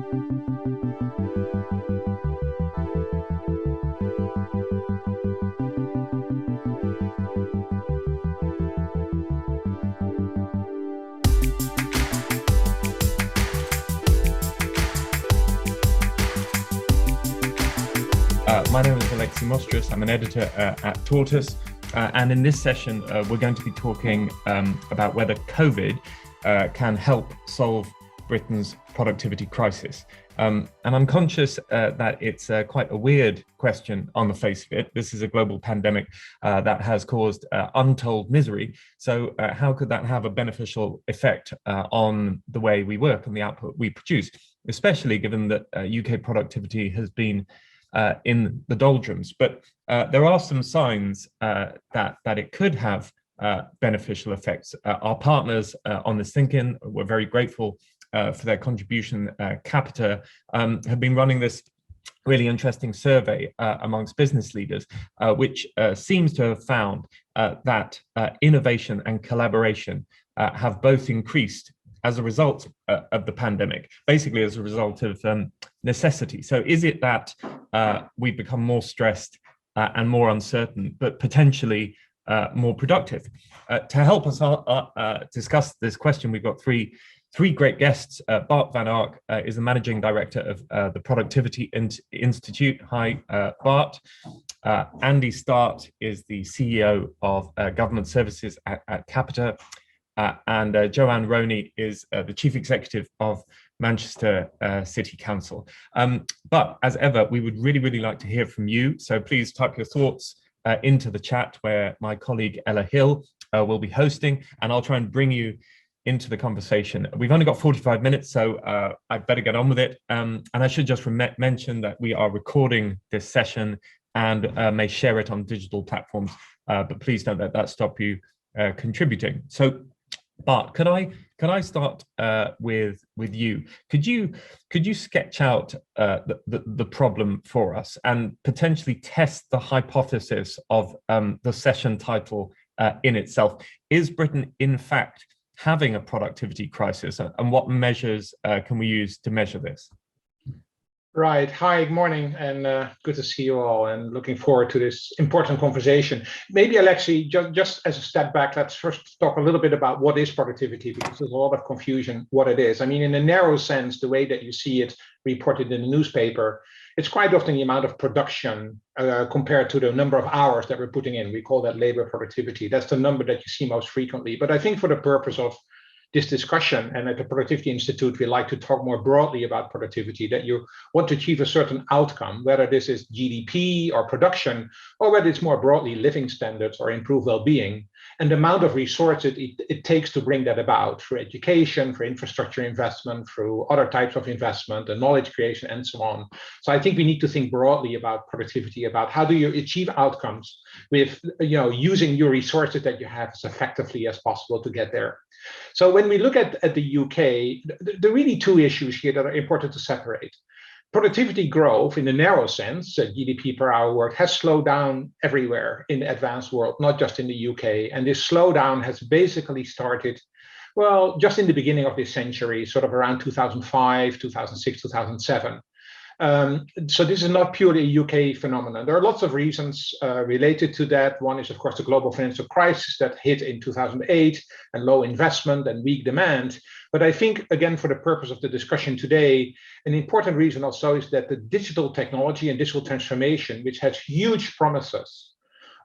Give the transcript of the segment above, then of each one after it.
My name is Alexi Mostrous. I'm an editor at Tortoise. And in this session, we're going to be talking about whether COVID can help solve Britain's productivity crisis. And I'm conscious that it's quite a weird question on the face of it. This is a global pandemic that has caused untold misery. So how could that have a beneficial effect on the way we work and the output we produce, especially given that UK productivity has been in the doldrums? But there are some signs that it could have beneficial effects. Our partners on this thinking, we're very grateful for their contribution. Capita have been running this really interesting survey amongst business leaders, which seems to have found that innovation and collaboration have both increased as a result of the pandemic, basically as a result of necessity. So is it that we've become more stressed and more uncertain, but potentially more productive? To help us discuss this question, we've got three great guests. Bart van Ark is the managing director of the Productivity Institute. Hi, Bart. Andy Start is the CEO of Government Services at Capita. And Joanne Roney is the Chief Executive of Manchester City Council. But as ever, we would really like to hear from you. So please type your thoughts into the chat where my colleague Ella Hill will be hosting, and I'll try and bring you into the conversation. We've only got 45 minutes, so I'd better get on with it. And I should just mention that we are recording this session and may share it on digital platforms, but please don't let that stop you contributing. So Bart, could I start with you? Could you sketch out the problem for us and potentially test the hypothesis of the session title in itself? Is Britain in fact having a productivity crisis, and what measures can we use to measure this? Right. Hi, good morning, and good to see you all, and looking forward to this important conversation. Maybe, Alexi, just as a step back, let's first talk a little bit about what is productivity, because there's a lot of confusion what it is. I mean, in a narrow sense, the way that you see it reported in the newspaper, it's quite often the amount of production compared to the number of hours that we're putting in. We call that labor productivity. That's the number that you see most frequently. But I think for the purpose of this discussion, and at the Productivity Institute, we like to talk more broadly about productivity, that you want to achieve a certain outcome, whether this is GDP or production, or whether it's more broadly living standards or improved well-being, and the amount of resources it takes to bring that about through education, for infrastructure investment, through other types of investment and knowledge creation, and so on. So I think we need to think broadly about productivity, about how do you achieve outcomes with using your resources that you have as effectively as possible to get there. So when we look at the UK, there are really two issues here that are important to separate. Productivity growth in the narrow sense, GDP per hour worked, has slowed down everywhere in the advanced world, not just in the UK. And this slowdown has basically started, well, just in the beginning of this century, sort of around 2005, 2006, 2007. So this is not purely a UK phenomenon. There are lots of reasons related to that. One is, of course, the global financial crisis that hit in 2008 and low investment and weak demand. But I think, again, for the purpose of the discussion today, an important reason also is that the digital technology and digital transformation, which has huge promises,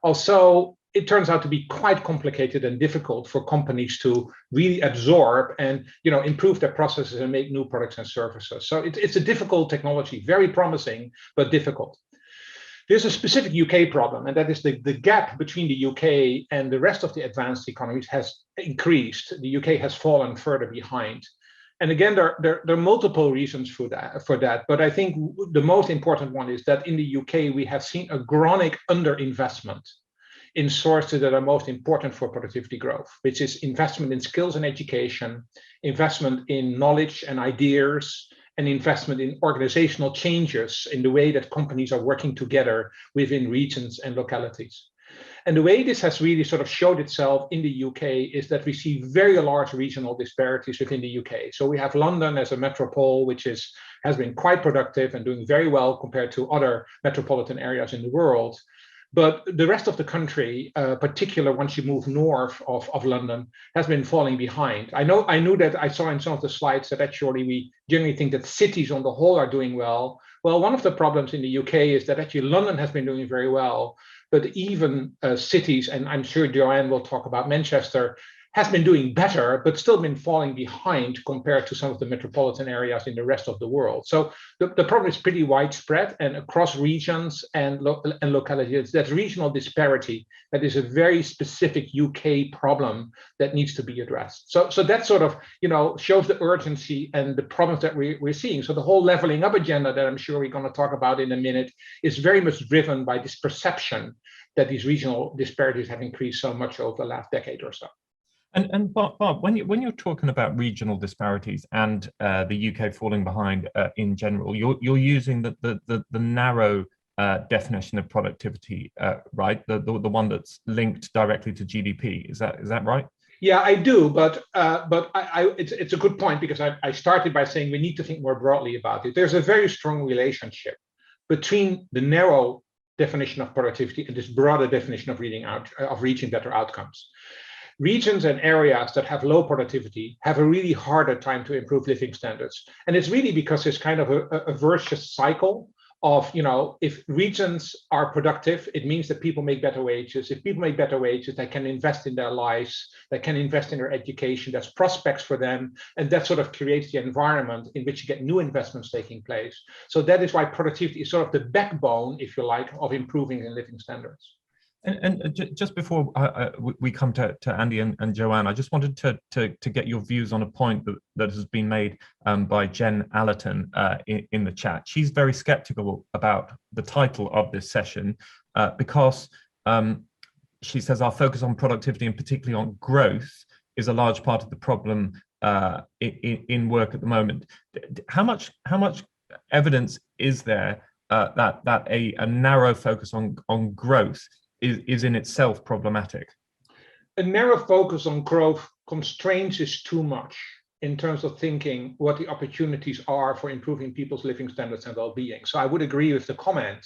also it turns out to be quite complicated and difficult for companies to really absorb and improve their processes and make new products and services. So it's a difficult technology, very promising, but difficult. There's a specific UK problem, and that is the gap between the UK and the rest of the advanced economies has increased. The UK has fallen further behind. And again, there are multiple reasons for that. But I think the most important one is that in the UK, we have seen a chronic underinvestment in sources that are most important for productivity growth, which is investment in skills and education, investment in knowledge and ideas, and investment in organizational changes in the way that companies are working together within regions and localities. And the way this has really sort of showed itself in the UK is that we see very large regional disparities within the UK. So we have London as a metropole, which has been quite productive and doing very well compared to other metropolitan areas in the world. But the rest of the country, particularly once you move north of London, has been falling behind. I knew that I saw in some of the slides that actually we generally think that cities on the whole are doing well. Well, one of the problems in the UK is that actually London has been doing very well, but even cities, and I'm sure Joanne will talk about Manchester, has been doing better, but still been falling behind compared to some of the metropolitan areas in the rest of the world. So the problem is pretty widespread and across regions and localities. That regional disparity, that is a very specific UK problem that needs to be addressed. So that sort of, shows the urgency and the problems that we're seeing. So the whole leveling up agenda that I'm sure we're going to talk about in a minute is very much driven by this perception that these regional disparities have increased so much over the last decade or so. And Bart, when you're talking about regional disparities and the UK falling behind in general, you're using the narrow definition of productivity, right? The one that's linked directly to GDP. Is that right? Yeah, I do, but it's a good point, because I started by saying we need to think more broadly about it. There's a very strong relationship between the narrow definition of productivity and this broader definition of reaching better outcomes. Regions and areas that have low productivity have a really harder time to improve living standards. And it's really because it's kind of a virtuous cycle of, if regions are productive, it means that people make better wages. If people make better wages, they can invest in their lives, they can invest in their education, there's prospects for them. And that sort of creates the environment in which you get new investments taking place. So that is why productivity is sort of the backbone, if you like, of improving in living standards. And just before we come to Andy and Joanne, I just wanted to get your views on a point that has been made by Jen Allerton in the chat. She's very skeptical about the title of this session because she says our focus on productivity and particularly on growth is a large part of the problem in work at the moment. How much evidence is there that a narrow focus on growth is in itself problematic? A narrow focus on growth constrains us too much in terms of thinking what the opportunities are for improving people's living standards and well-being. So I would agree with the comment,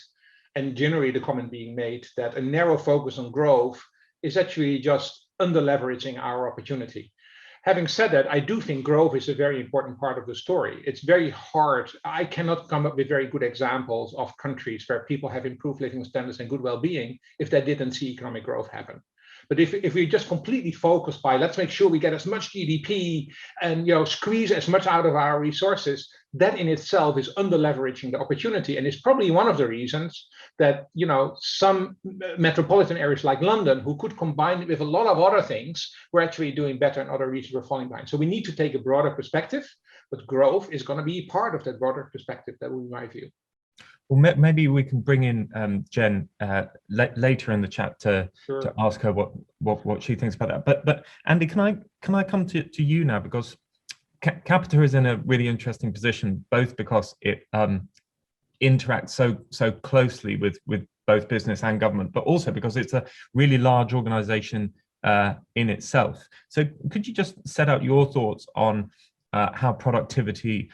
and generally the comment being made, that a narrow focus on growth is actually just under-leveraging our opportunity. Having said that, I do think growth is a very important part of the story. It's very hard. I cannot come up with very good examples of countries where people have improved living standards and good well-being if they didn't see economic growth happen. But if we just completely focus by let's make sure we get as much GDP and squeeze as much out of our resources, that in itself is under-leveraging the opportunity, and is probably one of the reasons that some metropolitan areas like London, who could combine it with a lot of other things, were actually doing better, and other regions were falling behind. So we need to take a broader perspective, but growth is going to be part of that broader perspective. That would be my view. Well, maybe we can bring in Jen later in the chat to ask her what she thinks about that. But Andy, can I come to you now, because Capita is in a really interesting position, both because it interacts so closely with both business and government, but also because it's a really large organization in itself. So could you just set out your thoughts on how productivity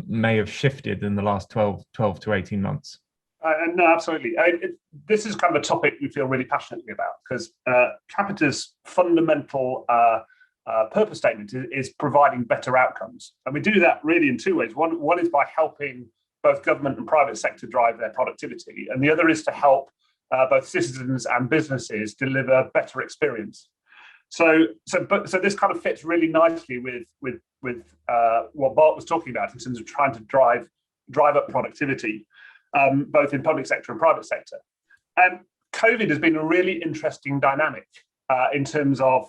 may have shifted in the last 12 to 18 months? No, absolutely. This is kind of a topic we feel really passionately about, because Capita's fundamental purpose statement is providing better outcomes. And we do that really in two ways. One is by helping both government and private sector drive their productivity, and the other is to help both citizens and businesses deliver better experience. So this kind of fits really nicely with what Bart was talking about in terms of trying to drive up productivity, both in public sector and private sector. And COVID has been a really interesting dynamic in terms of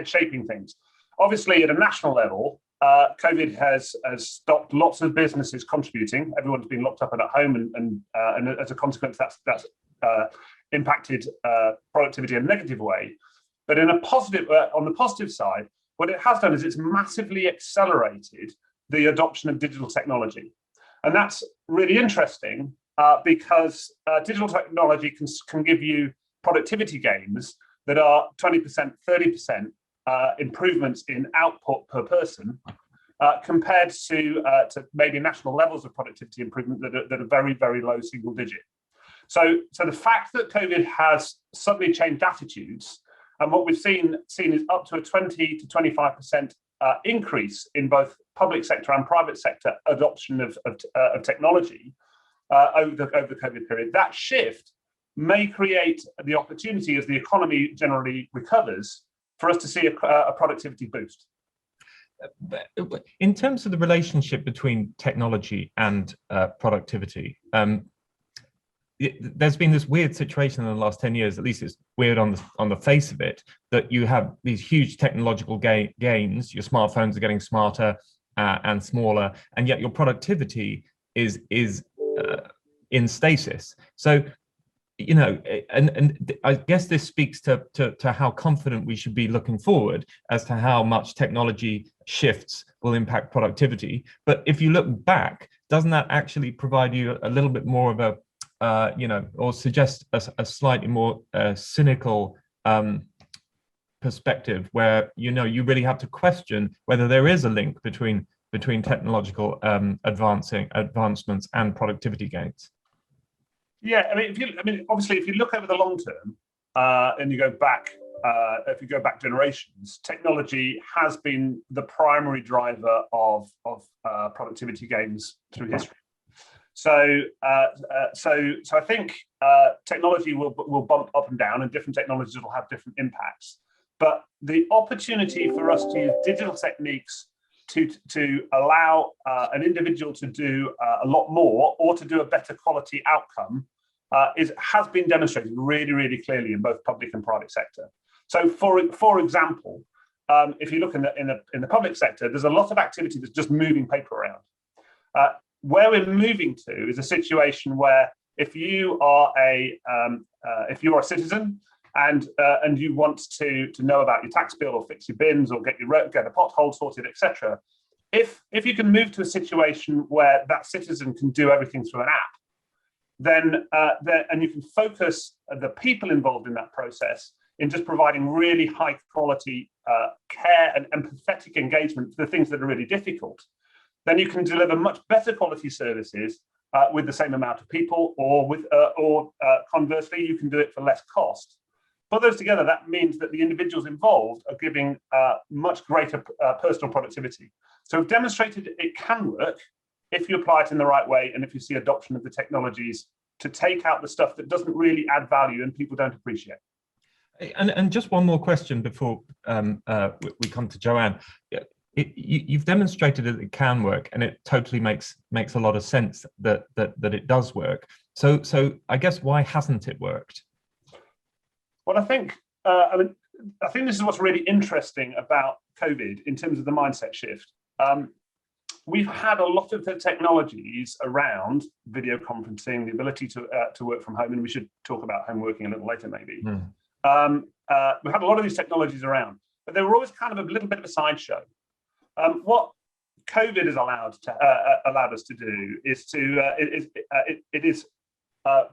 shaping things. Obviously, at a national level, COVID has stopped lots of businesses contributing. Everyone's been locked up and at home, and as a consequence, that's impacted productivity in a negative way. But in a positive, on the positive side, what it has done is it's massively accelerated the adoption of digital technology, and that's really interesting because digital technology can give you productivity gains that are 20%, 30% improvements in output per person, compared to maybe national levels of productivity improvement that are very, very low single digit. So the fact that COVID has suddenly changed attitudes, and what we've seen is up to a 20 to 25% increase in both public sector and private sector adoption of technology over the COVID period. That shift may create the opportunity, as the economy generally recovers, for us to see a productivity boost. In terms of the relationship between technology and productivity, there's been this weird situation in the last 10 years, at least it's weird on the face of it, that you have these huge technological gains, your smartphones are getting smarter and smaller, and yet your productivity is in stasis. So, you know, and I guess this speaks to how confident we should be looking forward as to how much technology shifts will impact productivity. But if you look back, doesn't that actually provide you a little bit more of a or suggest a slightly more cynical perspective, where you really have to question whether there is a link between technological advancements and productivity gains? Yeah, obviously, if you look over the long term and you go back, if you go back generations, technology has been the primary driver of productivity gains through history. So I think technology will bump up and down, and different technologies will have different impacts. But the opportunity for us to use digital techniques to allow an individual to do a lot more, or to do a better quality outcome, has been demonstrated really, really clearly in both public and private sector. So, for example, if you look in the public sector, there's a lot of activity that's just moving paper around. Where we're moving to is a situation where if you are a citizen and you want to know about your tax bill, or fix your bins, or get a pothole sorted, etc., if you can move to a situation where that citizen can do everything through an app, then and you can focus the people involved in that process in just providing really high quality care and empathetic engagement to the things that are really difficult, then you can deliver much better quality services with the same amount of people, or conversely, you can do it for less cost. Put those together, that means that the individuals involved are giving much greater personal productivity. So we've demonstrated it can work if you apply it in the right way, and if you see adoption of the technologies to take out the stuff that doesn't really add value and people don't appreciate. And just one more question before we come to Joanne. You've demonstrated that it can work, and it totally makes a lot of sense that it does work. So I guess, why hasn't it worked? Well, I think this is what's really interesting about COVID in terms of the mindset shift. We've had a lot of the technologies around video conferencing, the ability to work from home, and we should talk about home working a little later, maybe. We've had a lot of these technologies around, but they were always kind of a little bit of a sideshow. What COVID has allowed us to do is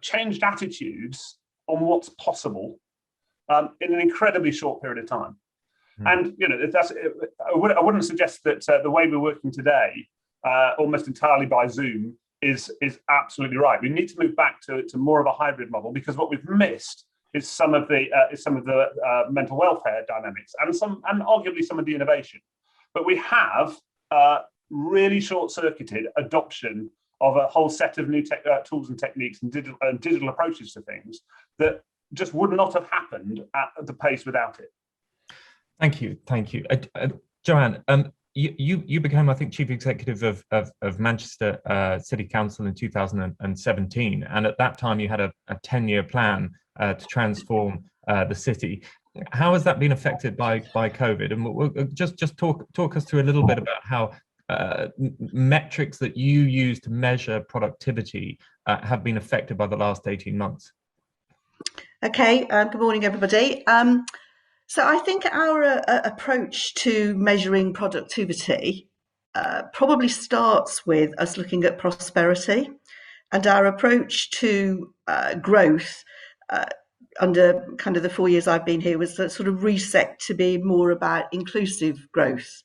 changed attitudes on what's possible in an incredibly short period of time. And I wouldn't suggest that the way we're working today, almost entirely by Zoom, is absolutely right. We need to move back to more of a hybrid model, because what we've missed is some of the mental welfare dynamics, and arguably some of the innovation. But we have really short-circuited adoption of a whole set of new tools and techniques and digital approaches to things that just would not have happened at the pace without it. Thank you. Joanne, you became, I think, Chief Executive of Manchester City Council in 2017, and at that time you had a 10-year plan to transform the city. How has that been affected by COVID? And we'll just talk us through a little bit about how metrics that you use to measure productivity have been affected by the last 18 months. Okay, good morning, everybody. So I think our approach to measuring productivity probably starts with us looking at prosperity. And our approach to growth under kind of the 4 years I've been here was that sort of reset to be more about inclusive growth.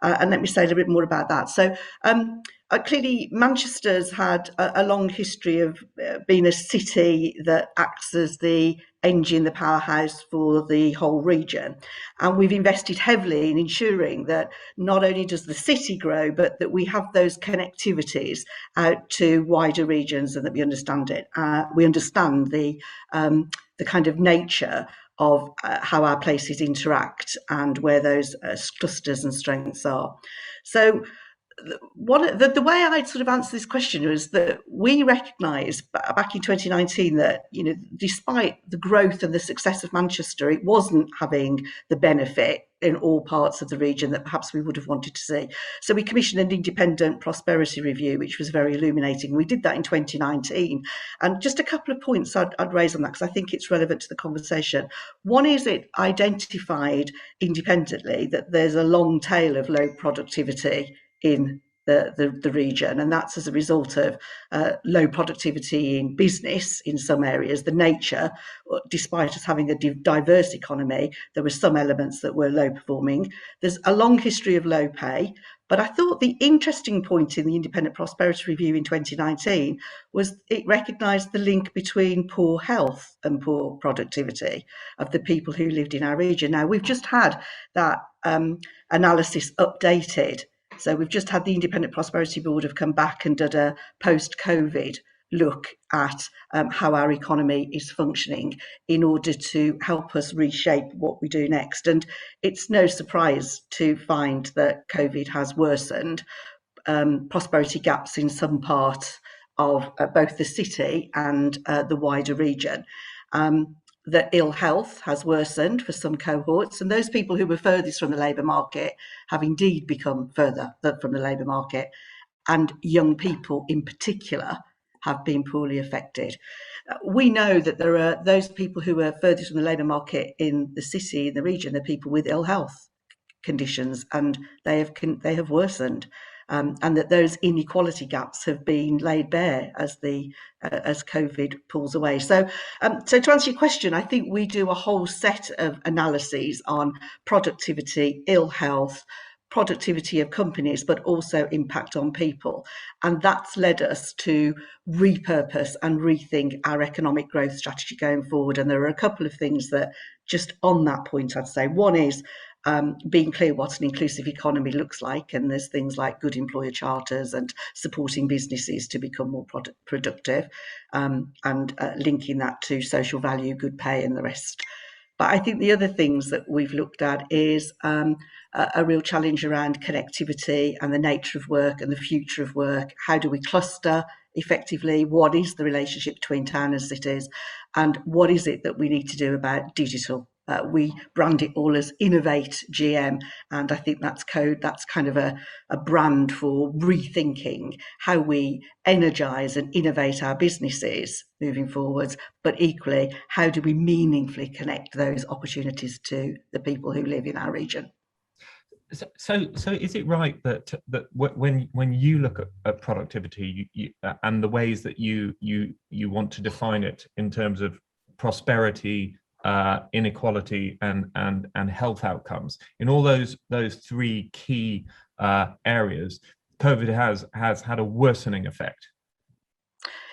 And let me say a little bit more about that. So clearly Manchester's had a long history of being a city that acts as the engine, the powerhouse for the whole region. And we've invested heavily in ensuring that not only does the city grow, but that we have those connectivities out to wider regions and that we understand it. We understand the kind of nature of how our places interact and where those clusters and strengths are. So the way I'd sort of answer this question was that we recognised back in 2019 that, despite the growth and the success of Manchester, it wasn't having the benefit in all parts of the region that perhaps we would have wanted to see. So we commissioned an independent prosperity review, which was very illuminating. We did that in 2019. And just a couple of points I'd raise on that, because I think it's relevant to the conversation. One is it identified independently that there's a long tail of low productivity in the region, and that's as a result of low productivity in business in some areas. The nature, despite us having a diverse economy, there were some elements that were low performing. There's a long history of low pay, but I thought the interesting point in the Independent Prosperity Review in 2019 was it recognised the link between poor health and poor productivity of the people who lived in our region. Now, we've just had that analysis updated. So we've just had the Independent Prosperity Board have come back and did a post-COVID look at how our economy is functioning in order to help us reshape what we do next. And it's no surprise to find that COVID has worsened prosperity gaps in some parts of both the city and the wider region. That ill health has worsened for some cohorts, and those people who were furthest from the labour market have indeed become further from the labour market, and young people in particular have been poorly affected. We know that there are those people who are furthest from the labour market in the city, in the region, they're people with ill health conditions, and they have worsened. And that those inequality gaps have been laid bare as COVID pulls away. So to answer your question, I think we do a whole set of analyses on productivity, ill health, productivity of companies, but also impact on people. And that's led us to repurpose and rethink our economic growth strategy going forward. And there are a couple of things that just on that point, I'd say. One is being clear what an inclusive economy looks like, and there's things like good employer charters and supporting businesses to become more productive, and linking that to social value, good pay and the rest. But I think the other things that we've looked at is a real challenge around connectivity and the nature of work and the future of work. How do we cluster effectively? What is the relationship between town and cities? And what is it that we need to do about digital? We brand it all as Innovate GM, and I think that's kind of a brand for rethinking how we energise and innovate our businesses moving forwards, but equally, how do we meaningfully connect those opportunities to the people who live in our region? So is it right that when you look at productivity and the ways that you want to define it in terms of prosperity, inequality and health outcomes, in all those three key areas, COVID has had a worsening effect?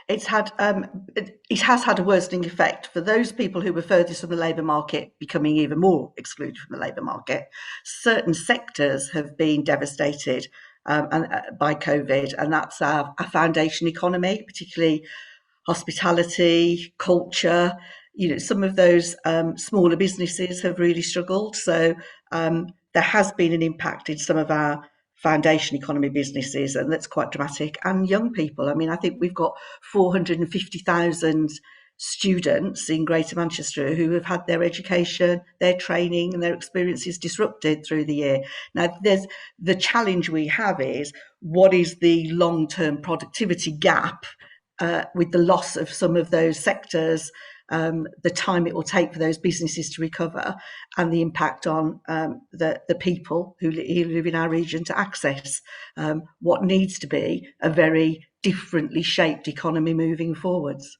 It has had a worsening effect for those people who were furthest from the labour market, becoming even more excluded from the labour market. Certain sectors have been devastated by COVID, and that's our foundation economy, particularly hospitality, culture. Some of those smaller businesses have really struggled. So there has been an impact in some of our foundation economy businesses, and that's quite dramatic. And young people, I think we've got 450,000 students in Greater Manchester who have had their education, their training and their experiences disrupted through the year. Now, the challenge we have is, what is the long-term productivity gap with the loss of some of those sectors the time it will take for those businesses to recover, and the impact on the people who live in our region to access what needs to be a very differently shaped economy moving forwards.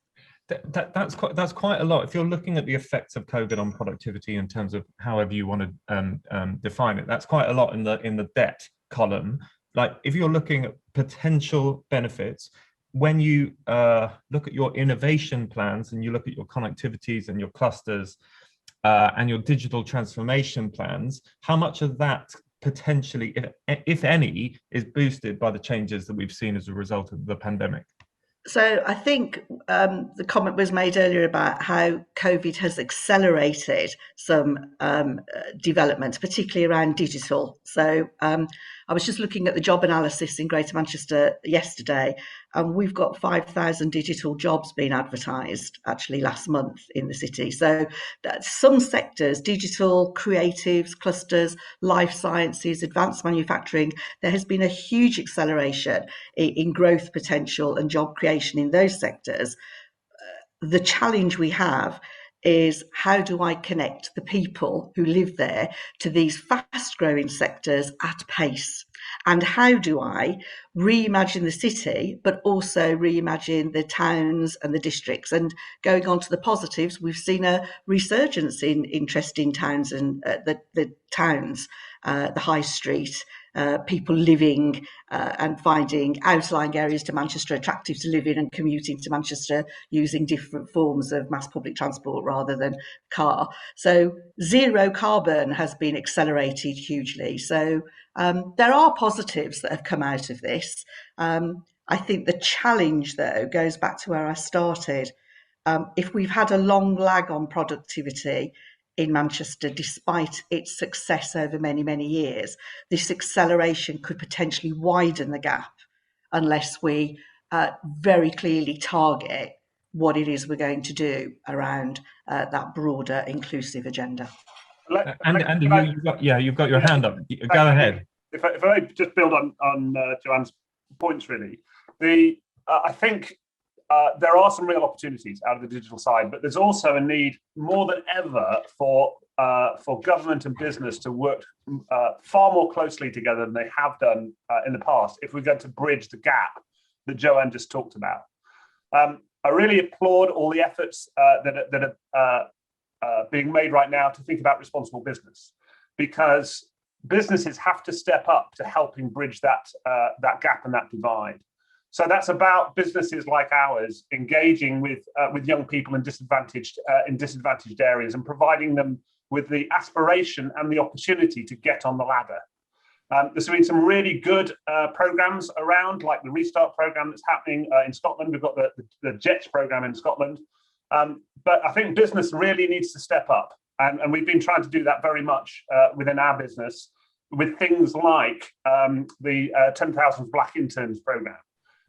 That's quite a lot. If you're looking at the effects of COVID on productivity in terms of however you want to define it, that's quite a lot in the debt column. Like if you're looking at potential benefits, when you look at your innovation plans and you look at your connectivities and your clusters and your digital transformation plans, how much of that potentially, if any, is boosted by the changes that we've seen as a result of the pandemic? So I think the comment was made earlier about how COVID has accelerated some developments, particularly around digital. So I was just looking at the job analysis in Greater Manchester yesterday, and we've got 5,000 digital jobs being advertised actually last month in the city. So some sectors, digital, creatives, clusters, life sciences, advanced manufacturing, there has been a huge acceleration in growth potential and job creation in those sectors. The challenge we have is, how do I connect the people who live there to these fast growing sectors at pace? And how do I reimagine the city, but also reimagine the towns and the districts? And going on to the positives, we've seen a resurgence in interest in towns and the towns, the high street, people living and finding outlying areas to Manchester attractive to live in and commuting to Manchester using different forms of mass public transport rather than car. So zero carbon has been accelerated hugely. So there are positives that have come out of this. I think the challenge, though, goes back to where I started. If we've had a long lag on productivity in Manchester, despite its success over many, many years, this acceleration could potentially widen the gap unless we very clearly target what it is we're going to do around that broader inclusive agenda. Andy, you've got your hand up. Go ahead. If I just build on Joanne's points, really, I think there are some real opportunities out of the digital side, but there's also a need more than ever for government and business to work far more closely together than they have done in the past if we're going to bridge the gap that Joanne just talked about. I really applaud all the efforts that are being made right now to think about responsible business, because businesses have to step up to helping bridge that gap and that divide. So that's about businesses like ours engaging with young people in disadvantaged areas and providing them with the aspiration and the opportunity to get on the ladder. There's been some really good programs around, like the Restart program that's happening in Scotland. We've got the JETS program in Scotland. But I think business really needs to step up. And we've been trying to do that very much within our business with things like the 10,000 Black Interns program.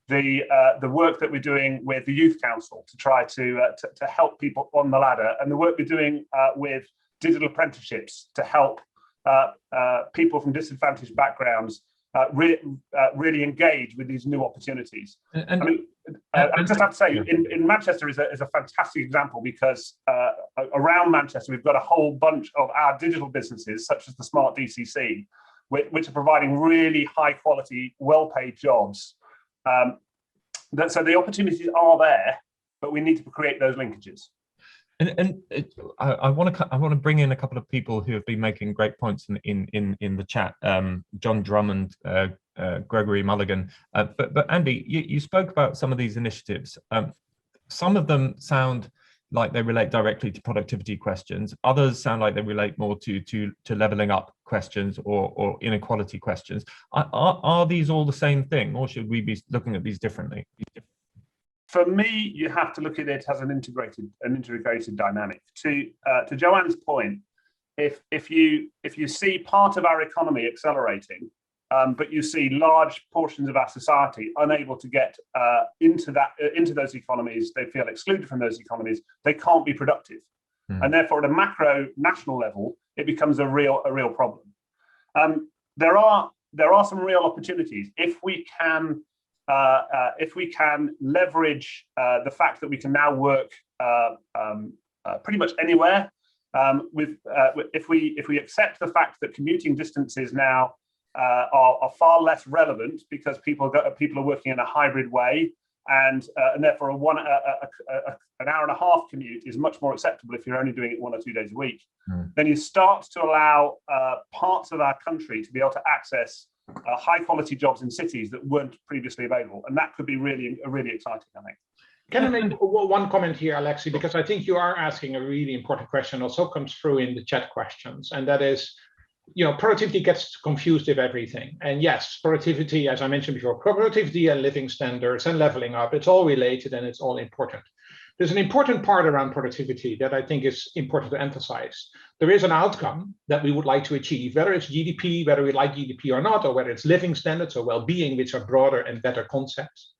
The work that we're doing with the Youth Council to try to help people on the ladder, and the work we're doing with digital apprenticeships to help people from disadvantaged backgrounds really engage with these new opportunities. I just have to say, in Manchester is a fantastic example, because around Manchester we've got a whole bunch of our digital businesses, such as the Smart DCC, which are providing really high quality, well-paid jobs. So the opportunities are there, but we need to create those linkages. I want to bring in a couple of people who have been making great points in the chat. John Drummond, Gregory Mulligan, but Andy, you spoke about some of these initiatives. Some of them sound like they relate directly to productivity questions. Others sound like they relate more to leveling up questions or inequality questions. Are these all the same thing, or should we be looking at these differently? For me, you have to look at it as an integrated dynamic. To Joanne's point, if you see part of our economy accelerating, but you see large portions of our society unable to get into those economies, they feel excluded from those economies, they can't be productive, and therefore at a macro national level, it becomes a real problem. There are some real opportunities if we can leverage the fact that we can now work pretty much anywhere. If we accept the fact that commuting distances now are far less relevant because people are working in a hybrid way, and therefore an hour and a half commute is much more acceptable if you're only doing it 1 or 2 days a week, then you start to allow parts of our country to be able to access high quality jobs in cities that weren't previously available, and that could be really exciting, I think. Can I make one comment here, Alexi, because I think you are asking a really important question, also comes through in the chat questions, and that is, productivity gets confused with everything. And yes, productivity, as I mentioned before, productivity and living standards and leveling up, it's all related and it's all important. There's an important part around productivity that I think is important to emphasize. There is an outcome that we would like to achieve, whether it's GDP, whether we like GDP or not, or whether it's living standards or well-being, which are broader and better concepts.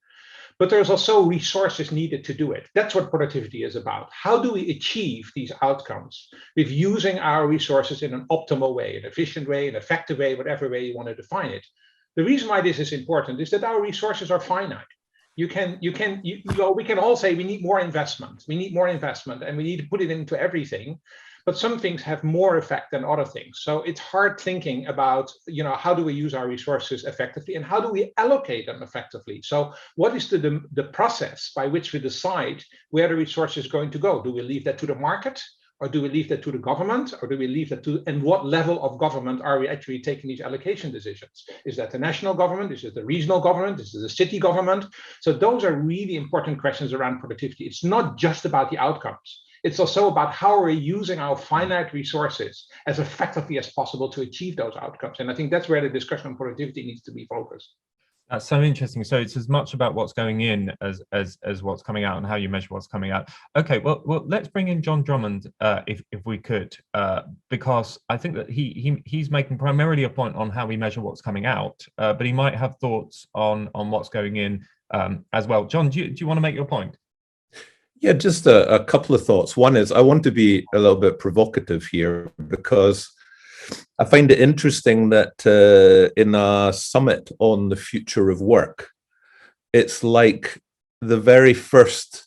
But there's also resources needed to do it. That's what productivity is about. How do we achieve these outcomes with using our resources in an optimal way, an efficient way, an effective way, whatever way you want to define it? The reason why this is important is that our resources are finite. We can all say we need more investment. We need more investment, and we need to put it into everything. But some things have more effect than other things. So it's hard thinking about, how do we use our resources effectively and how do we allocate them effectively? So what is the process by which we decide where the resource is going to go? Do we leave that to the market, or do we leave that to the government, or do we leave that to, and what level of government are we actually taking these allocation decisions? Is that the national government? Is it the regional government? Is it the city government? So those are really important questions around productivity. It's not just about the outcomes. It's also about how we're using our finite resources as effectively as possible to achieve those outcomes. And I think that's where the discussion on productivity needs to be focused. That's so interesting. So it's as much about what's going in as what's coming out and how you measure what's coming out. Okay, well, let's bring in John Drummond, if we could, because I think that he's making primarily a point on how we measure what's coming out, but he might have thoughts on what's going in as well. John, do you want to make your point? Yeah, just a couple of thoughts. One is I want to be a little bit provocative here because I find it interesting that in a summit on the future of work, it's like the very first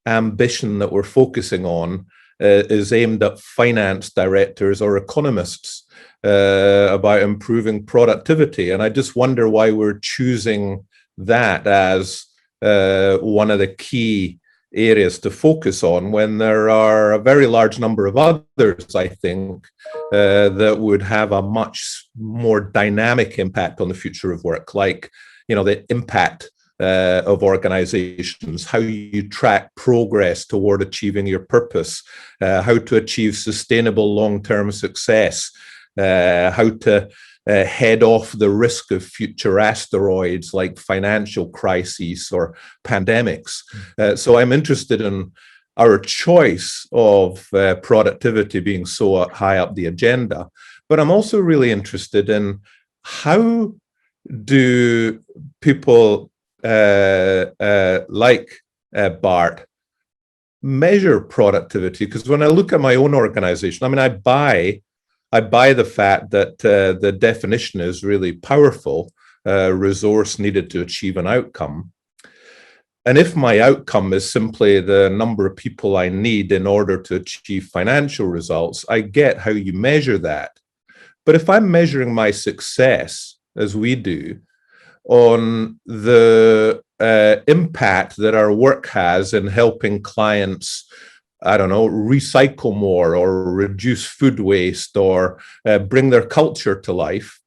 ambition that we're focusing on is aimed at finance directors or economists about improving productivity. And I just wonder why we're choosing that as one of the key areas to focus on when there are a very large number of others, I think, that would have a much more dynamic impact on the future of work, like, the impact of organizations, how you track progress toward achieving your purpose, how to achieve sustainable long-term success, how to head off the risk of future asteroids like financial crises or pandemics. So I'm interested in our choice of productivity being so high up the agenda, but I'm also really interested in how do people like Bart measure productivity? Because when I look at my own organization, I buy the fact that the definition is really powerful, resource needed to achieve an outcome. And if my outcome is simply the number of people I need in order to achieve financial results, I get how you measure that. But if I'm measuring my success, as we do, on the impact that our work has in helping clients, recycle more or reduce food waste or bring their culture to life,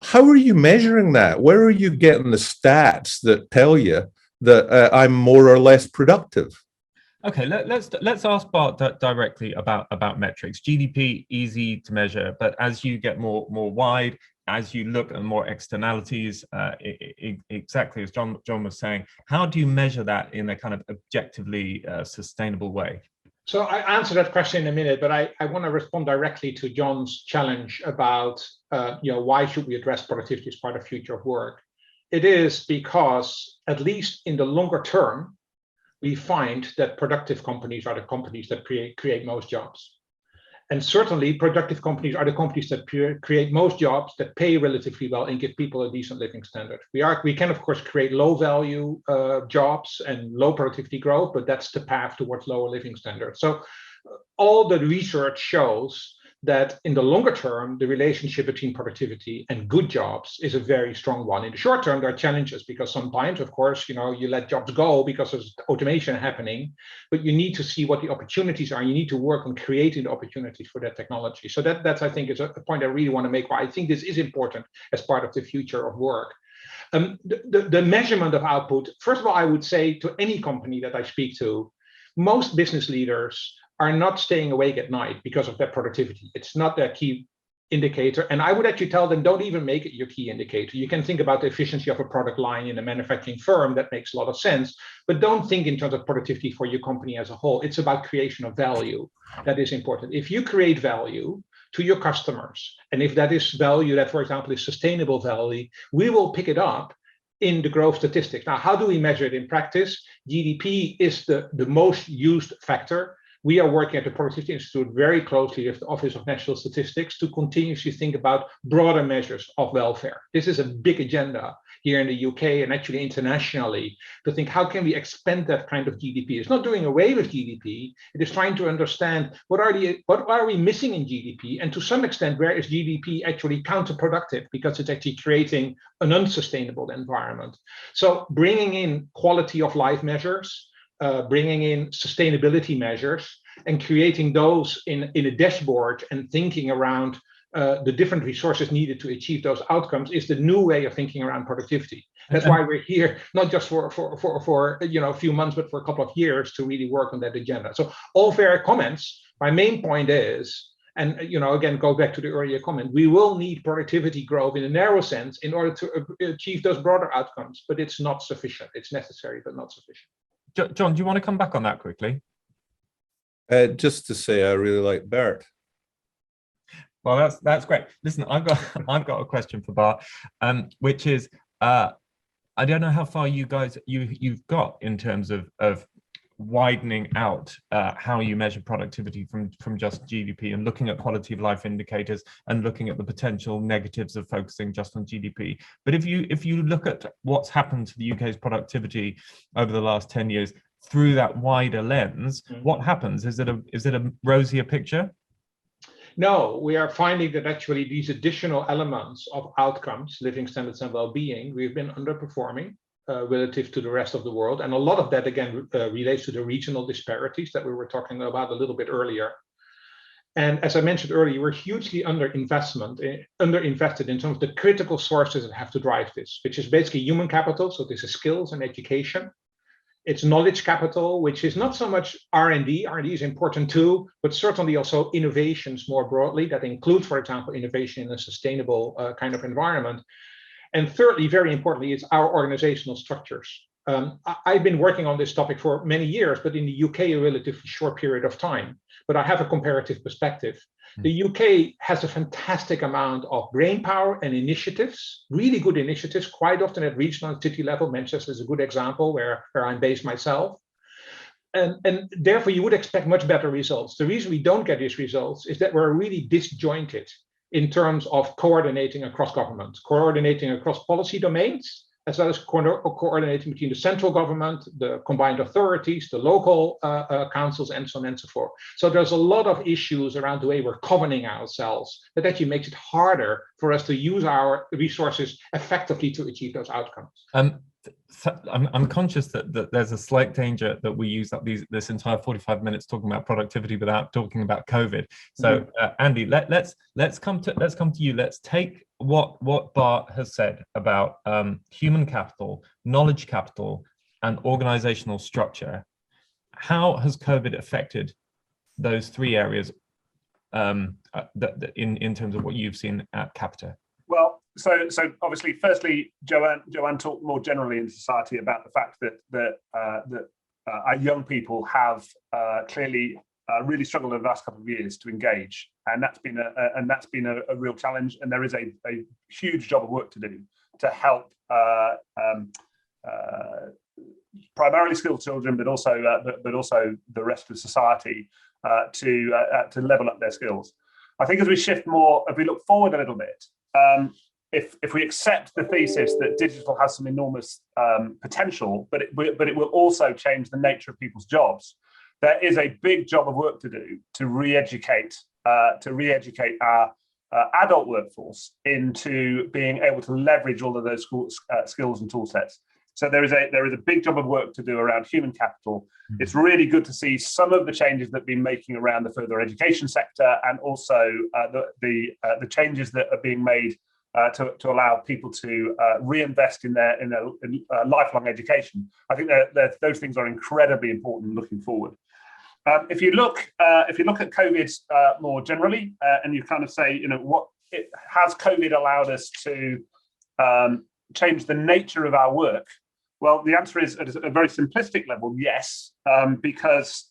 how are you measuring that? Where are you getting the stats that tell you that I'm more or less productive? Okay, let's ask Bart directly about metrics. GDP, easy to measure, but as you get more wide, as you look at more externalities, exactly as John was saying, how do you measure that in a kind of objectively sustainable way? So I answer that question in a minute, but I want to respond directly to John's challenge about why should we address productivity as part of future of work? It is because, at least in the longer term, we find that productive companies are the companies that create most jobs. And certainly productive companies are the companies that create most jobs, that pay relatively well and give people a decent living standard. We can of course create low value jobs and low productivity growth, but that's the path towards lower living standards. So all the research shows that in the longer term, the relationship between productivity and good jobs is a very strong one. In the short term, there are challenges because sometimes, of course, you let jobs go because there's automation happening, but you need to see what the opportunities are. You need to work on creating the opportunities for that technology. So that's, I think, is a point I really want to make, why I think this is important as part of the future of work. The measurement of output, first of all, I would say to any company that I speak to, most business leaders are not staying awake at night because of their productivity. It's not their key indicator. And I would actually tell them, don't even make it your key indicator. You can think about the efficiency of a product line in a manufacturing firm. That makes a lot of sense. But don't think in terms of productivity for your company as a whole. It's about creation of value. That is important. If you create value to your customers, and if that is value that, for example, is sustainable value, we will pick it up in the growth statistics. Now, how do we measure it in practice? GDP is the most used factor. We are working at the Productivity Institute very closely with the Office of National Statistics to continuously think about broader measures of welfare. This is a big agenda here in the UK and actually internationally, to think how can we expand that kind of GDP. It's not doing away with GDP. It is trying to understand what are we missing in GDP, and to some extent, where is GDP actually counterproductive because it's actually creating an unsustainable environment. So bringing in quality of life measures, bringing in sustainability measures and creating those in a dashboard and thinking around the different resources needed to achieve those outcomes is the new way of thinking around productivity. That's why we're here, not just for a few months, but for a couple of years to really work on that agenda. So all fair comments. My main point is, and again, go back to the earlier comment, we will need productivity growth in a narrow sense in order to achieve those broader outcomes, but it's not sufficient. It's necessary, but not sufficient. John, do you want to come back on that quickly? Just to say, I really like Bart. Well, that's great. Listen, I've got a question for Bart, which is, I don't know how far you guys you've got in terms of widening out how you measure productivity from just GDP and looking at quality of life indicators and looking at the potential negatives of focusing just on GDP. But if you look at what's happened to the UK's productivity over the last 10 years through that wider lens, what happens? Is it a rosier picture? No, we are finding that actually these additional elements of outcomes, living standards and well-being, we've been underperforming relative to the rest of the world. And a lot of that, again, relates to the regional disparities that we were talking about a little bit earlier. And as I mentioned earlier, we're hugely underinvested in terms of the critical sources that have to drive this, which is basically human capital. So this is skills and education. It's knowledge capital, which is not so much R&D. R&D is important too, but certainly also innovations more broadly. That includes, for example, innovation in a sustainable kind of environment. And thirdly, very importantly, it's our organizational structures. I've been working on this topic for many years, but in the UK, a relatively short period of time. But I have a comparative perspective. The UK has a fantastic amount of brainpower and initiatives, really good initiatives, quite often at regional and city level. Manchester is a good example where I'm based myself. And therefore, you would expect much better results. The reason we don't get these results is that we're really disjointed in terms of coordinating across government, coordinating across policy domains, as well as coordinating between the central government, the combined authorities, the local councils, and so on and so forth. So there's a lot of issues around the way we're governing ourselves that actually makes it harder for us to use our resources effectively to achieve those outcomes. I'm conscious that there's a slight danger that we use up this entire 45 minutes talking about productivity without talking about COVID. So Andy, let's come to you. Let's take what Bart has said about human capital, knowledge capital, and organizational structure. How has COVID affected those three areas in terms of what you've seen at Capita? Well, so obviously, firstly, Joanne talked more generally in society about the fact that our young people have clearly really struggled over the last couple of years to engage, and that's been a real challenge. And there is a huge job of work to do to help primarily school children, but also the rest of society to level up their skills. I think as we shift more, if we look forward a little bit, if we accept the thesis that digital has some enormous potential, but it will also change the nature of people's jobs, there is a big job of work to do to re-educate our adult workforce into being able to leverage all of those skills and tool sets. So there is a big job of work to do around human capital. It's really good to see some of the changes that have been making around the further education sector, and also the changes that are being made to allow people to reinvest in their lifelong education. I think that those things are incredibly important looking forward. If you look at COVID more generally, and you kind of say, has COVID allowed us to change the nature of our work? Well, the answer is at a very simplistic level, yes, because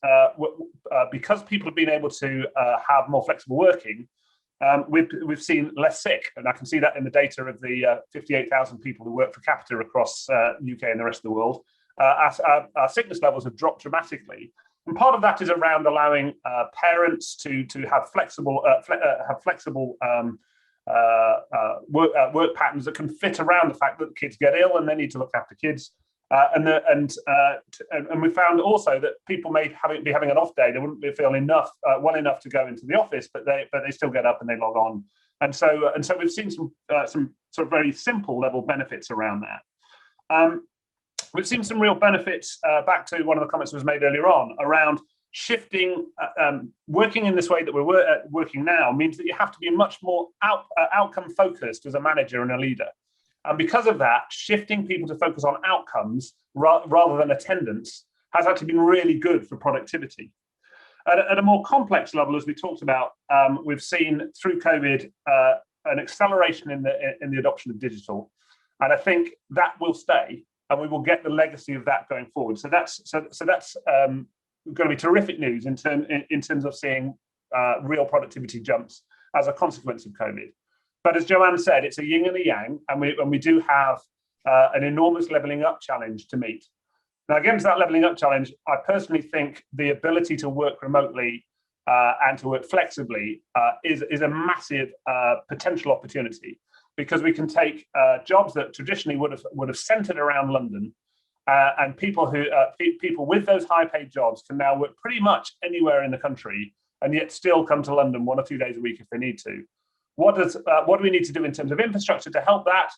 people have been able to have more flexible working. We've seen less sick, and I can see that in the data of the 58,000 people who work for Capita across UK and the rest of the world. Our sickness levels have dropped dramatically, and part of that is around allowing parents to have flexible work patterns that can fit around the fact that kids get ill and they need to look after kids. And we found also that people may be having an off day. They wouldn't feel well enough to go into the office, but they still get up and they log on. And so we've seen some sort of very simple level benefits around that. We've seen some real benefits, back to one of the comments that was made earlier on, around shifting, working in this way that we're working now means that you have to be much more outcome focused as a manager and a leader. And because of that, shifting people to focus on outcomes rather than attendance has actually been really good for productivity. At a more complex level, as we talked about, we've seen through COVID an acceleration in the adoption of digital, and I think that will stay, and we will get the legacy of that going forward. So that's going to be terrific news in terms of seeing real productivity jumps as a consequence of COVID. But as Joanne said, it's a yin and a yang, and we do have an enormous levelling up challenge to meet. Now, against that levelling up challenge, I personally think the ability to work remotely and to work flexibly is a massive potential opportunity, because we can take jobs that traditionally would have centred around London, and people with those high-paid jobs can now work pretty much anywhere in the country, and yet still come to London 1 or 2 days a week if they need to. What do we need to do in terms of infrastructure to help that?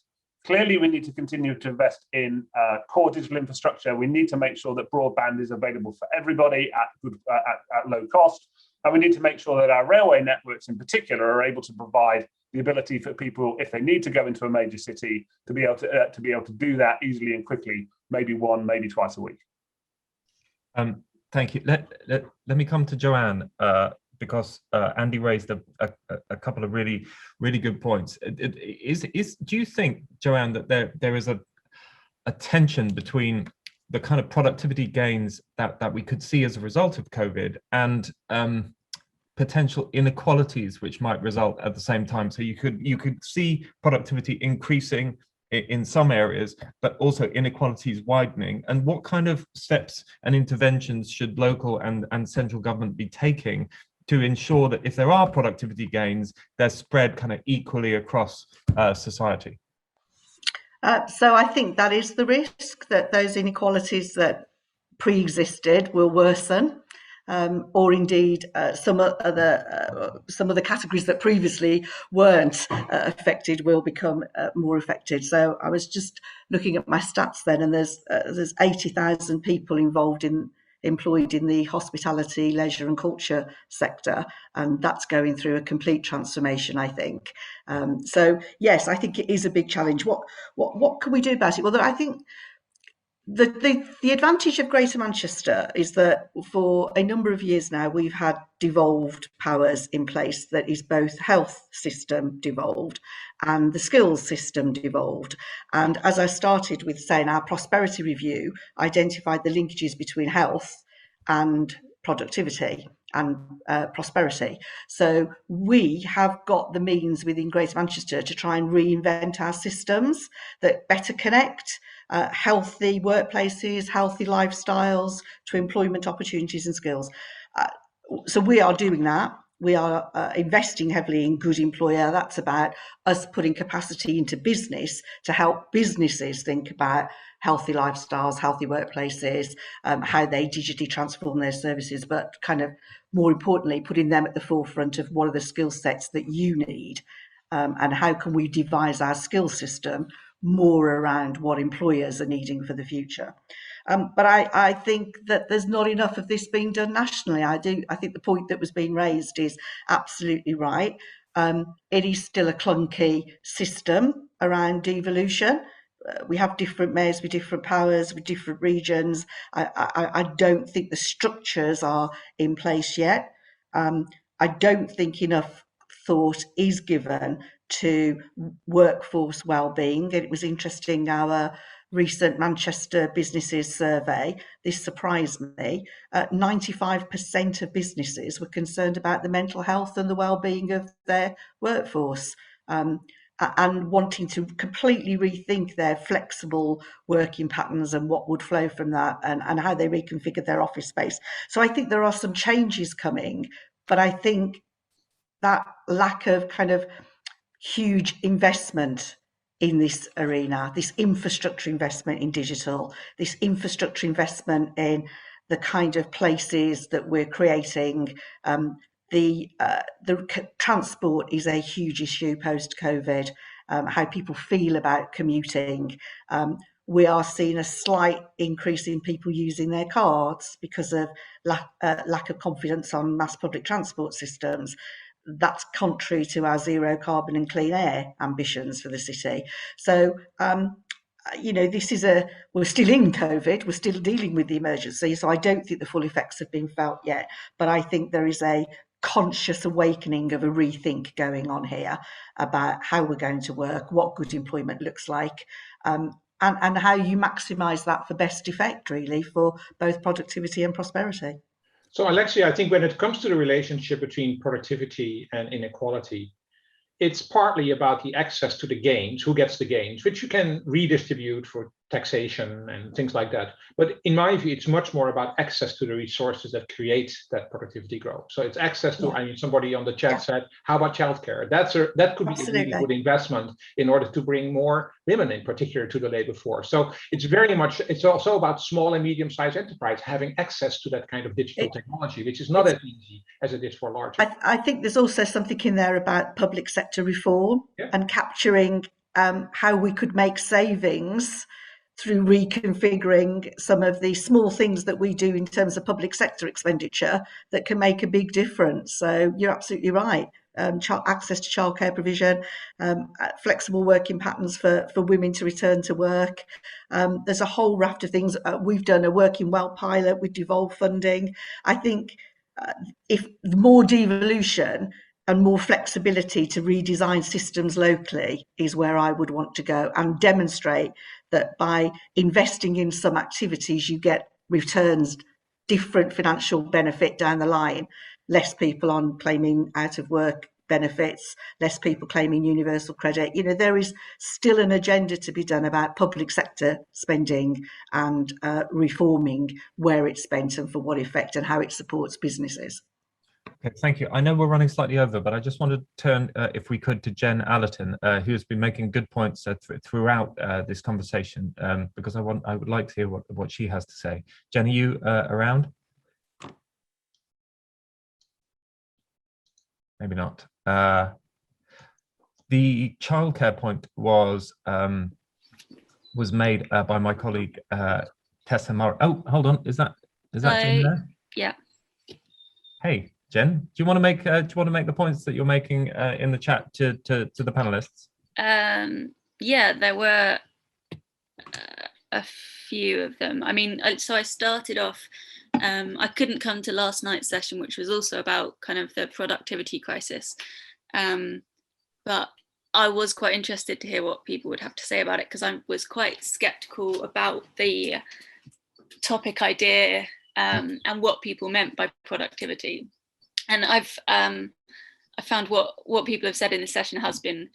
Clearly, we need to continue to invest in core digital infrastructure. We need to make sure that broadband is available for everybody at low cost, and we need to make sure that our railway networks, in particular, are able to provide the ability for people, if they need to go into a major city, to be able to do that easily and quickly, maybe maybe twice a week. Thank you. Let me come to Joanne, because Andy raised a couple of really good points. Do you think, Joanne, that there is a tension between the kind of productivity gains that we could see as a result of COVID and potential inequalities which might result at the same time? So you could see productivity increasing in some areas, but also inequalities widening. And what kind of steps and interventions should local and central government be taking to ensure that if there are productivity gains, they're spread kind of equally across society? So I think that is the risk, that those inequalities that pre-existed will worsen, or indeed some of the categories that previously weren't affected will become more affected. So I was just looking at my stats then, and there's 80,000 people employed in the hospitality, leisure and culture sector, and that's going through a complete transformation, I think. So yes, I think it is a big challenge. What can we do about it? Well, I think the advantage of Greater Manchester is that for a number of years now we've had devolved powers in place, that is both health system devolved and the skills system devolved. And as I started with saying, our prosperity review identified the linkages between health and productivity and prosperity. So we have got the means within Greater Manchester to try and reinvent our systems that better connect healthy workplaces, healthy lifestyles, to employment opportunities and skills. So we are doing that. We are investing heavily in Good Employer. That's about us putting capacity into business to help businesses think about healthy lifestyles, healthy workplaces, how they digitally transform their services, but kind of more importantly, putting them at the forefront of what are the skill sets that you need, and how can we devise our skill system more around what employers are needing for the future. But I think that there's not enough of this being done nationally. I think the point that was being raised is absolutely right. It is still a clunky system around devolution. We have different mayors with different powers, with different regions. I don't think the structures are in place yet. I don't think enough thought is given to workforce well-being. It was interesting, our recent Manchester Businesses survey, this surprised me, 95% of businesses were concerned about the mental health and the well-being of their workforce, and wanting to completely rethink their flexible working patterns and what would flow from that, and how they reconfigured their office space. So I think there are some changes coming, but I think that lack of kind of huge investment in this arena, this infrastructure investment in digital, this infrastructure investment in the kind of places that we're creating. The transport is a huge issue post-COVID, how people feel about commuting. We are seeing a slight increase in people using their cards because of lack of confidence on mass public transport systems. That's contrary to our zero carbon and clean air ambitions for the city. So, this is we're still in COVID, we're still dealing with the emergency, so I don't think the full effects have been felt yet, but I think there is a conscious awakening of a rethink going on here about how we're going to work, what good employment looks like, and how you maximise that for best effect, really, for both productivity and prosperity. So Alexi, I think when it comes to the relationship between productivity and inequality, it's partly about the access to the gains, who gets the gains, which you can redistribute for taxation and things like that. But in my view, it's much more about access to the resources that create that productivity growth. So it's access to, somebody on the chat said, how about childcare? That could be a really good investment in order to bring more women in particular to the labor force. So it's also about small and medium-sized enterprise having access to that kind of digital technology, which is not as easy as it is for large. I think there's also something in there about public sector reform and capturing how we could make savings through reconfiguring some of the small things that we do in terms of public sector expenditure that can make a big difference. So you're absolutely right. Access to childcare provision, flexible working patterns for women to return to work. There's a whole raft of things. We've done a Working Well pilot with devolved funding. I think if more devolution and more flexibility to redesign systems locally is where I would want to go, and demonstrate that by investing in some activities, you get returns, different financial benefit down the line, less people on claiming out of work benefits, less people claiming universal credit. There is still an agenda to be done about public sector spending and reforming where it's spent and for what effect and how it supports businesses. Okay, thank you. I know we're running slightly over, but I just want to turn, if we could, to Jen Allerton, who has been making good points throughout this conversation, because I would like to hear what she has to say. Jen, are you around? Maybe not. The childcare point was made by my colleague Tessa Murray. Oh, hold on, is that Jen there? Yeah. Hey. Jen, do you want to make the points that you're making in the chat to the panelists? Yeah, there were a few of them. I mean, so I started off. I couldn't come to last night's session, which was also about kind of the productivity crisis, but I was quite interested to hear what people would have to say about it, because I was quite sceptical about the topic idea and what people meant by productivity. And I found what people have said in this session has been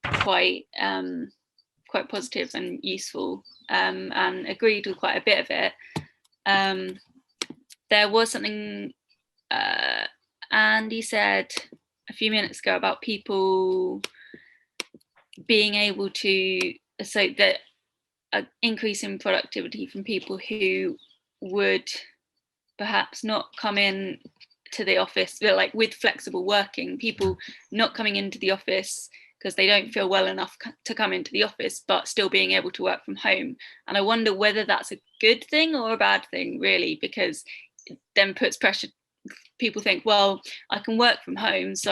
quite quite positive and useful, and agreed with quite a bit of it. There was something Andy said a few minutes ago about people being able to, so that an increase in productivity from people who would perhaps not come in to the office, but like with flexible working, people not coming into the office because they don't feel well enough to come into the office, but still being able to work from home. And I wonder whether that's a good thing or a bad thing, really, because it then puts pressure. People think, well, I can work from home, so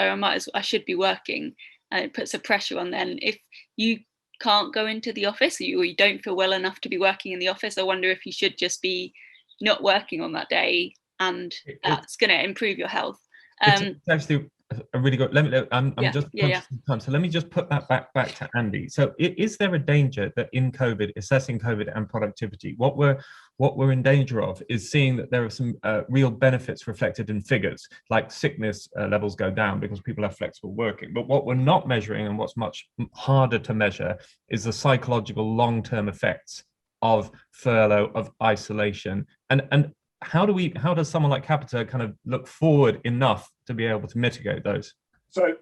I should be working. And it puts a pressure on then. If you can't go into the office or you don't feel well enough to be working in the office, I wonder if you should just be not working on that day, and that's going to improve your health. It's actually a really good. I'm just conscious of time, so let me just put that back to Andy. So, is there a danger that in COVID, assessing COVID and productivity, what we're in danger of is seeing that there are some real benefits reflected in figures, like sickness levels go down because people have flexible working. But what we're not measuring, and what's much harder to measure, is the psychological long-term effects of furlough, of isolation, and how does someone like Capita kind of look forward enough to be able to mitigate those? So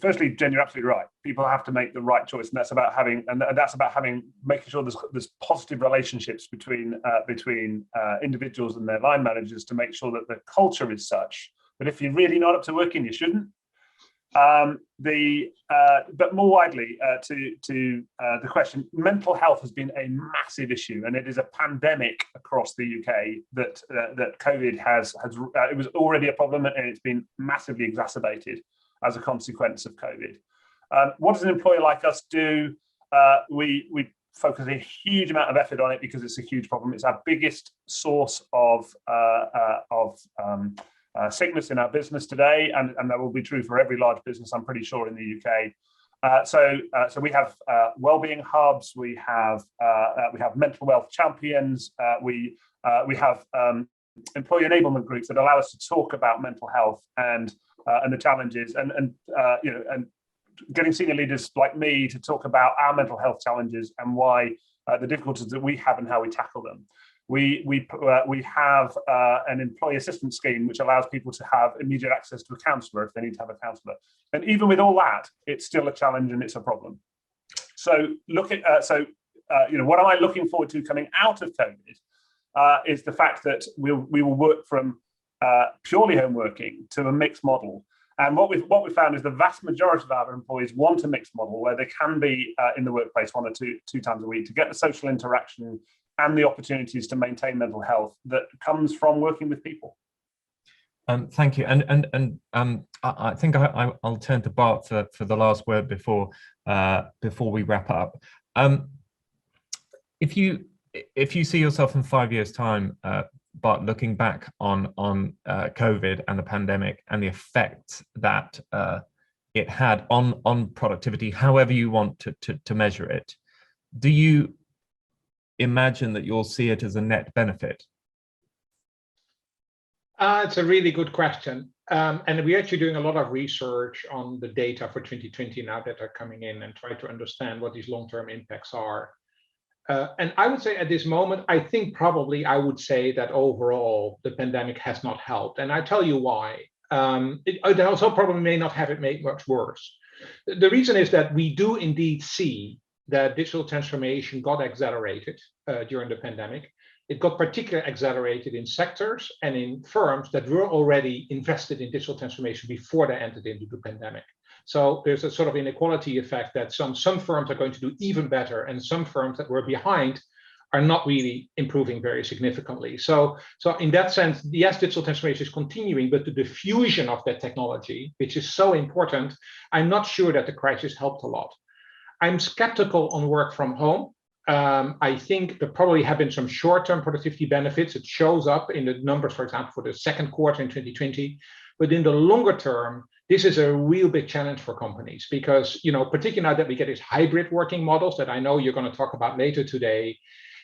firstly, Jen, you're absolutely right. People have to make the right choice, and that's about making sure there's positive relationships between individuals and their line managers to make sure that the culture is such that if you're really not up to working, you shouldn't. But more widely to the question, mental health has been a massive issue, and it is a pandemic across the UK that COVID has it was already a problem, and it's been massively exacerbated as a consequence of COVID. What does an employer like us do? We focus a huge amount of effort on it because it's a huge problem. It's our biggest source of sickness in our business today, and that will be true for every large business, I'm pretty sure, in the UK. So we have wellbeing hubs, we have mental wealth champions, we have employee enablement groups that allow us to talk about mental health and the challenges, and getting senior leaders like me to talk about our mental health challenges and why the difficulties that we have and how we tackle them. We have an employee assistance scheme which allows people to have immediate access to a counsellor if they need to have a counsellor. And even with all that, it's still a challenge and it's a problem. So what am I looking forward to coming out of COVID is the fact that we will work from purely home working to a mixed model. And what we've found is the vast majority of our employees want a mixed model where they can be in the workplace 1 or 2 times a week to get the social interaction and the opportunities to maintain mental health that comes from working with people. Thank you. And I think I'll turn to Bart for the last word before we wrap up. If you see yourself in 5 years' time, Bart, looking back on COVID and the pandemic and the effects that it had on productivity, however you want to measure it, do you imagine that you'll see it as a net benefit? It's a really good question. And we're actually doing a lot of research on the data for 2020 now that are coming in, and try to understand what these long-term impacts are. And I would say at this moment, I think probably I would say that overall the pandemic has not helped. And I tell you why. It also probably may not have it made much worse. The reason is that we do indeed see that digital transformation got accelerated during the pandemic. It got particularly accelerated in sectors and in firms that were already invested in digital transformation before they entered into the pandemic. So there's a sort of inequality effect that some firms are going to do even better, and some firms that were behind are not really improving very significantly. So in that sense, yes, digital transformation is continuing, but the diffusion of that technology, which is so important, I'm not sure that the crisis helped a lot. I'm skeptical on work from home. I think there probably have been some short-term productivity benefits. It shows up in the numbers, for example, for the second quarter in 2020. But in the longer term, this is a real big challenge for companies because, particularly now that we get these hybrid working models that I know you're going to talk about later today,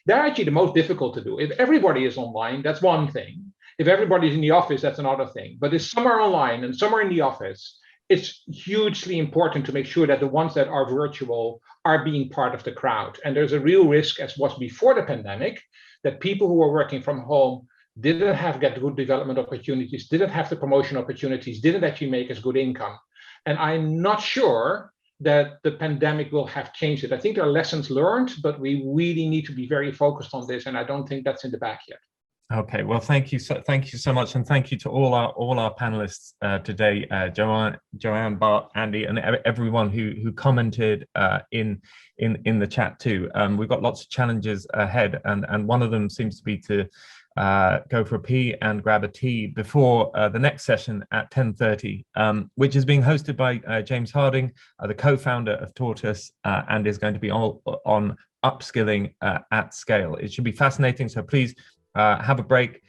they're actually the most difficult to do. If everybody is online, that's one thing. If everybody's in the office, that's another thing. But if some are online and some are in the office, it's hugely important to make sure that the ones that are virtual are being part of the crowd. And there's a real risk, as was before the pandemic, that people who are working from home didn't get good development opportunities, didn't have the promotion opportunities, didn't actually make as good income. And I'm not sure that the pandemic will have changed it. I think there are lessons learned, but we really need to be very focused on this, and I don't think that's in the bag yet. Okay, well, thank you so much, and thank you to all our panelists today, Joanne, Bart, Andy, and everyone who commented in the chat too. We've got lots of challenges ahead, and one of them seems to be to go for a pee and grab a tea before the next session at 10:30, which is being hosted by James Harding, the co-founder of Tortoise, and is going to be all on upskilling at scale. It should be fascinating, so please have a break,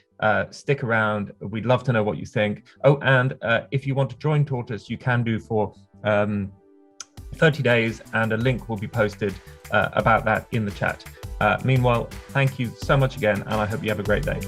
stick around. We'd love to know what you think. Oh, and if you want to join Tortoise, you can do for 30 days, and a link will be posted about that in the chat. Meanwhile, thank you so much again, and I hope you have a great day.